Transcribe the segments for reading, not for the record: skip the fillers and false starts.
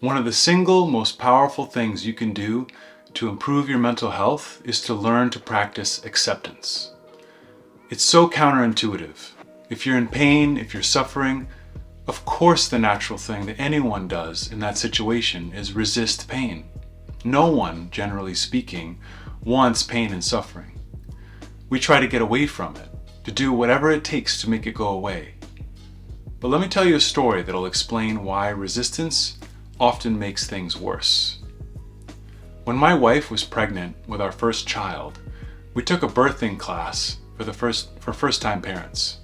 One of the single most powerful things you can do to improve your mental health is to learn to practice acceptance. It's so counterintuitive. If you're in pain, if you're suffering, of course the natural thing that anyone does in that situation is resist pain. No one, generally speaking, wants pain and suffering. We try to get away from it, to do whatever it takes to make it go away. But let me tell you a story that'll explain why resistance often makes things worse. When my wife was pregnant with our first child, we took a birthing class for first-time parents.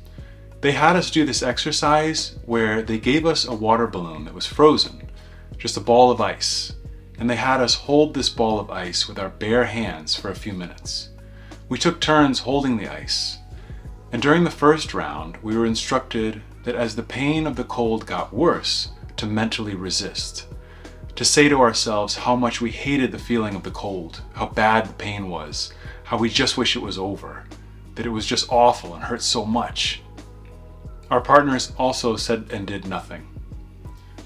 They had us do this exercise where they gave us a water balloon that was frozen, just a ball of ice, and they had us hold this ball of ice with our bare hands for a few minutes. We took turns holding the ice, and during the first round, we were instructed that as the pain of the cold got worse, to mentally resist, to say to ourselves how much we hated the feeling of the cold, how bad the pain was, how we just wish it was over, that it was just awful and hurt so much. Our partners also said and did nothing.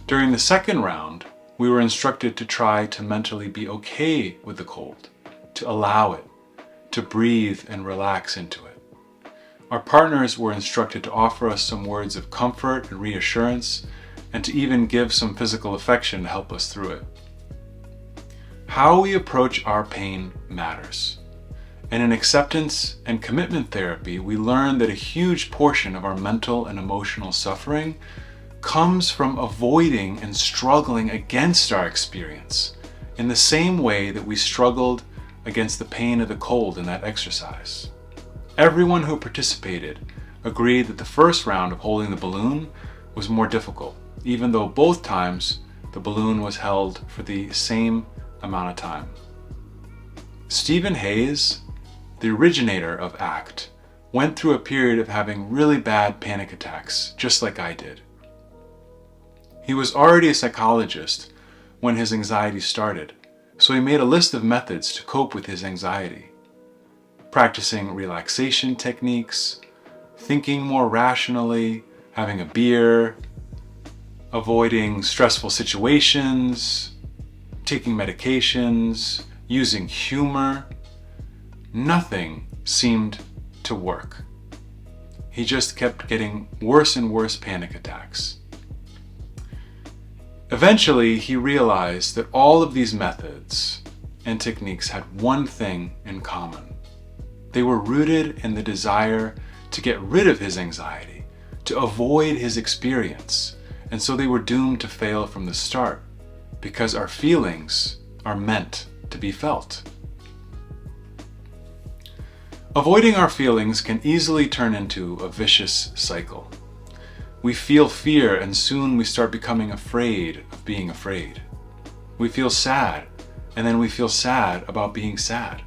During the second round, we were instructed to try to mentally be okay with the cold, to allow it, to breathe and relax into it. Our partners were instructed to offer us some words of comfort and reassurance, and to even give some physical affection to help us through it. How we approach our pain matters. And in acceptance and commitment therapy, we learn that a huge portion of our mental and emotional suffering comes from avoiding and struggling against our experience in the same way that we struggled against the pain of the cold in that exercise. Everyone who participated agreed that the first round of holding the balloon was more difficult, even though both times the balloon was held for the same amount of time. Stephen Hayes, the originator of ACT, went through a period of having really bad panic attacks, just like I did. He was already a psychologist when his anxiety started, so he made a list of methods to cope with his anxiety. Practicing relaxation techniques, thinking more rationally, having a beer, avoiding stressful situations, taking medications, using humor. Nothing seemed to work. He just kept getting worse and worse panic attacks. Eventually, he realized that all of these methods and techniques had one thing in common. They were rooted in the desire to get rid of his anxiety, to avoid his experience, and so they were doomed to fail from the start, because our feelings are meant to be felt. Avoiding our feelings can easily turn into a vicious cycle. We feel fear and soon we start becoming afraid of being afraid. We feel sad and then we feel sad about being sad.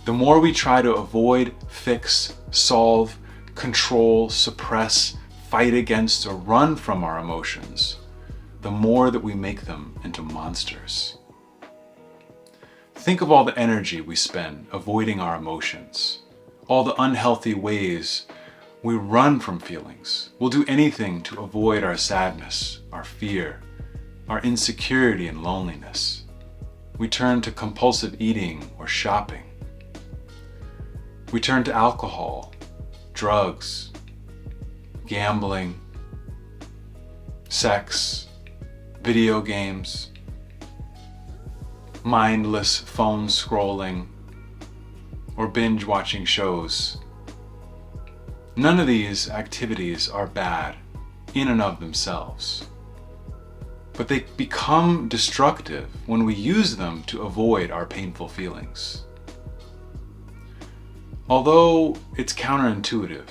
The more we try to avoid, fix, solve, control, suppress, fight against, or run from our emotions, the more that we make them into monsters. Think of all the energy we spend avoiding our emotions, all the unhealthy ways we run from feelings. We'll do anything to avoid our sadness, our fear, our insecurity and loneliness. We turn to compulsive eating or shopping. We turn to alcohol, drugs, gambling, sex, video games, mindless phone scrolling, or binge watching shows. None of these activities are bad in and of themselves, but they become destructive when we use them to avoid our painful feelings. Although it's counterintuitive,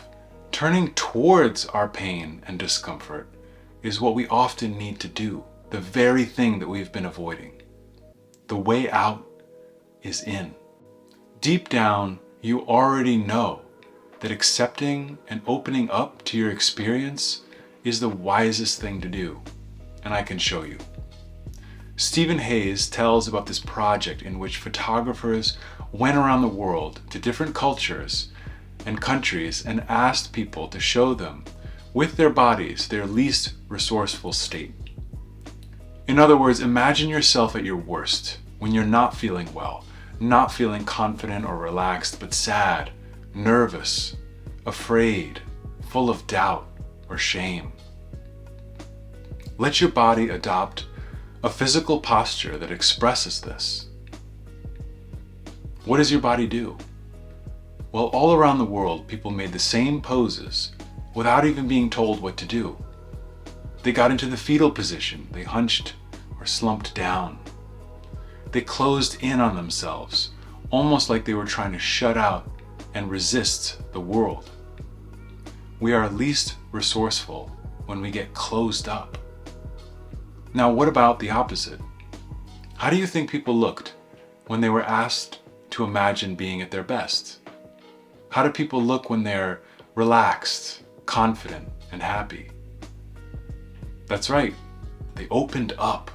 turning towards our pain and discomfort is what we often need to do, the very thing that we've been avoiding. The way out is in. Deep down, you already know that accepting and opening up to your experience is the wisest thing to do, and I can show you. Stephen Hayes tells about this project in which photographers went around the world to different cultures and countries and asked people to show them with their bodies their least resourceful state. In other words, imagine yourself at your worst, when you're not feeling well, not feeling confident or relaxed, but sad, nervous, afraid, full of doubt or shame. Let your body adopt a physical posture that expresses this. What does your body do? Well, all around the world, people made the same poses without even being told what to do. They got into the fetal position. They hunched or slumped down. They closed in on themselves, almost like they were trying to shut out and resist the world. We are least resourceful when we get closed up. Now, what about the opposite? How do you think people looked when they were asked to imagine being at their best? How do people look when they're relaxed, confident, and happy? That's right, they opened up.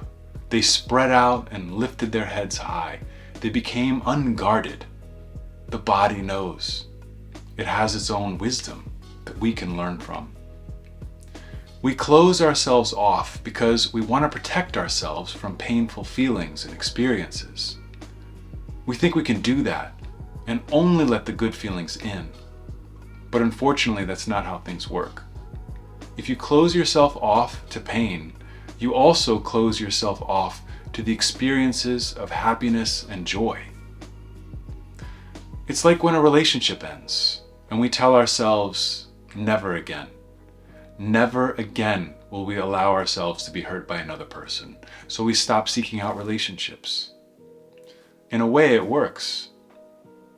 They spread out and lifted their heads high. They became unguarded. The body knows. It has its own wisdom that we can learn from. We close ourselves off because we want to protect ourselves from painful feelings and experiences. We think we can do that and only let the good feelings in. But unfortunately, that's not how things work. If you close yourself off to pain, you also close yourself off to the experiences of happiness and joy. It's like when a relationship ends and we tell ourselves, never again. Never again will we allow ourselves to be hurt by another person. So we stop seeking out relationships. In a way, it works.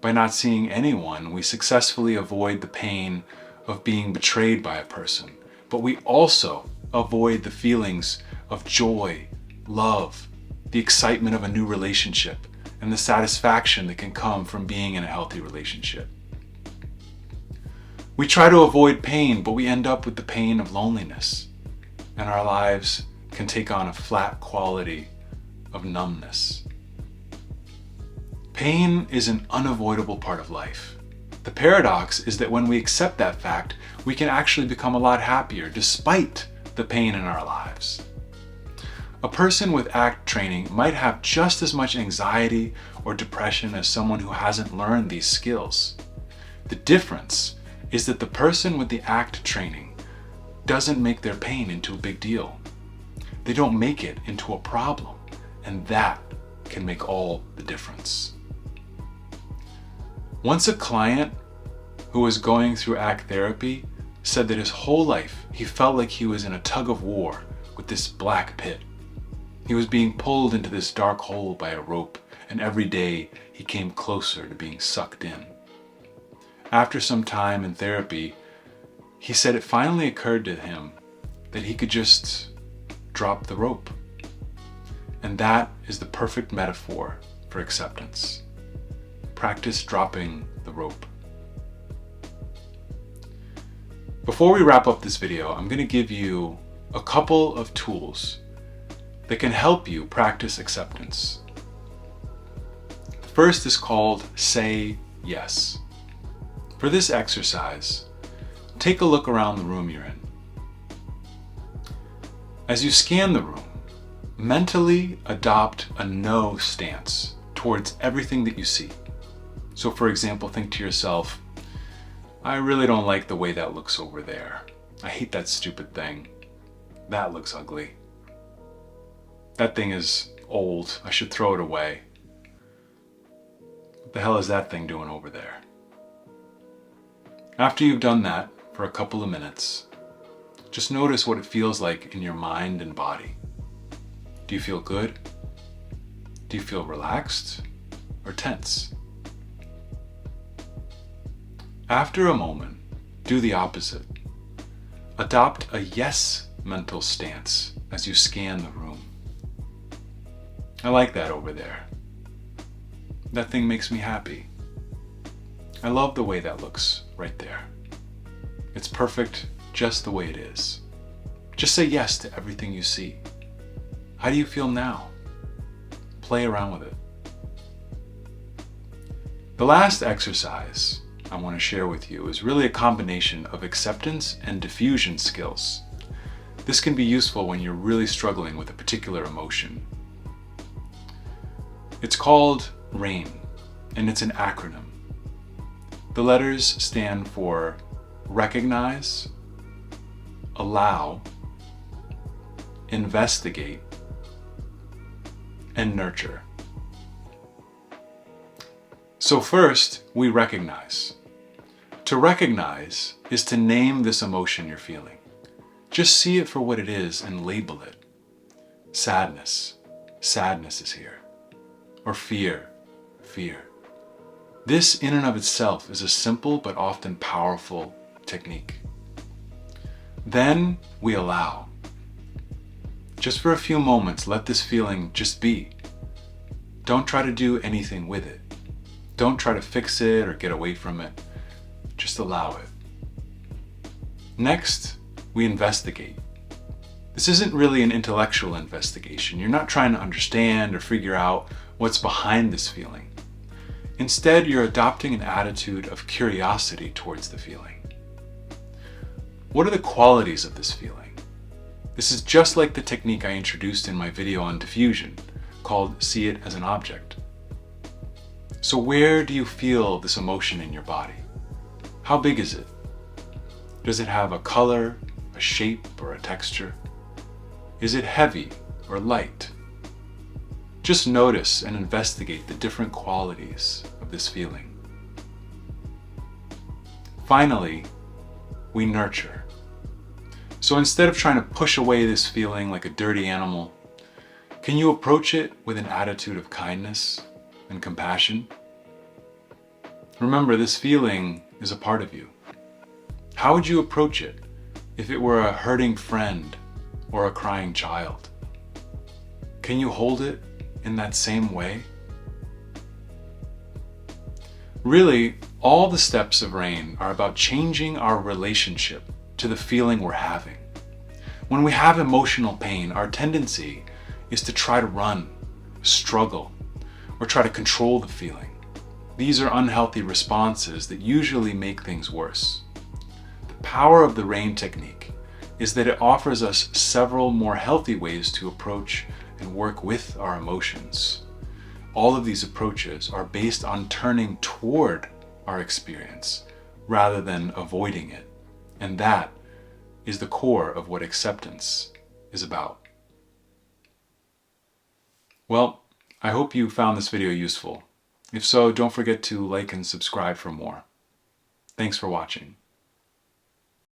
By not seeing anyone, we successfully avoid the pain of being betrayed by a person. But we also avoid the feelings of joy, love, the excitement of a new relationship, and the satisfaction that can come from being in a healthy relationship. We try to avoid pain, but we end up with the pain of loneliness, and our lives can take on a flat quality of numbness. Pain is an unavoidable part of life. The paradox is that when we accept that fact, we can actually become a lot happier despite the pain in our lives. A person with ACT training might have just as much anxiety or depression as someone who hasn't learned these skills. The difference is that the person with the ACT training doesn't make their pain into a big deal. They don't make it into a problem, and that can make all the difference. Once a client who was going through ACT therapy said that his whole life he felt like he was in a tug of war with this black pit. He was being pulled into this dark hole by a rope, and every day he came closer to being sucked in. After some time in therapy, he said it finally occurred to him that he could just drop the rope. And that is the perfect metaphor for acceptance. Practice dropping the rope. Before we wrap up this video, I'm going to give you a couple of tools that can help you practice acceptance. The first is called Say Yes. For this exercise, take a look around the room you're in. As you scan the room, mentally adopt a no stance towards everything that you see. So for example, think to yourself, I really don't like the way that looks over there. I hate that stupid thing. That looks ugly. That thing is old. I should throw it away. What the hell is that thing doing over there? After you've done that for a couple of minutes, just notice what it feels like in your mind and body. Do you feel good? Do you feel relaxed or tense? After a moment, do the opposite. Adopt a yes mental stance as you scan the room. I like that over there. That thing makes me happy. I love the way that looks right there. It's perfect just the way it is. Just say yes to everything you see. How do you feel now? Play around with it. The last exercise I want to share with you is really a combination of acceptance and diffusion skills. This can be useful when you're really struggling with a particular emotion. It's called RAIN, and it's an acronym. The letters stand for recognize, allow, investigate, and nurture. So first, we recognize. To recognize is to name this emotion you're feeling. Just see it for what it is and label it. Sadness. Sadness is here. Or fear. Fear. This in and of itself is a simple but often powerful technique. Then we allow. Just for a few moments, let this feeling just be. Don't try to do anything with it. Don't try to fix it or get away from it. Just allow it. Next, we investigate. This isn't really an intellectual investigation. You're not trying to understand or figure out what's behind this feeling. Instead, you're adopting an attitude of curiosity towards the feeling. What are the qualities of this feeling? This is just like the technique I introduced in my video on diffusion, called See It as an Object. So where do you feel this emotion in your body? How big is it? Does it have a color, a shape, or a texture? Is it heavy or light? Just notice and investigate the different qualities of this feeling. Finally, we nurture. So instead of trying to push away this feeling like a dirty animal, can you approach it with an attitude of kindness and compassion? Remember, this feeling is a part of you. How would you approach it if it were a hurting friend or a crying child? Can you hold it in that same way? Really, all the steps of RAIN are about changing our relationship to the feeling we're having. When we have emotional pain, our tendency is to try to run, struggle, or try to control the feeling. These are unhealthy responses that usually make things worse. The power of the RAIN technique is that it offers us several more healthy ways to approach and work with our emotions. All of these approaches are based on turning toward our experience rather than avoiding it. And that is the core of what acceptance is about. Well, I hope you found this video useful. If so, don't forget to like and subscribe for more. Thanks for watching.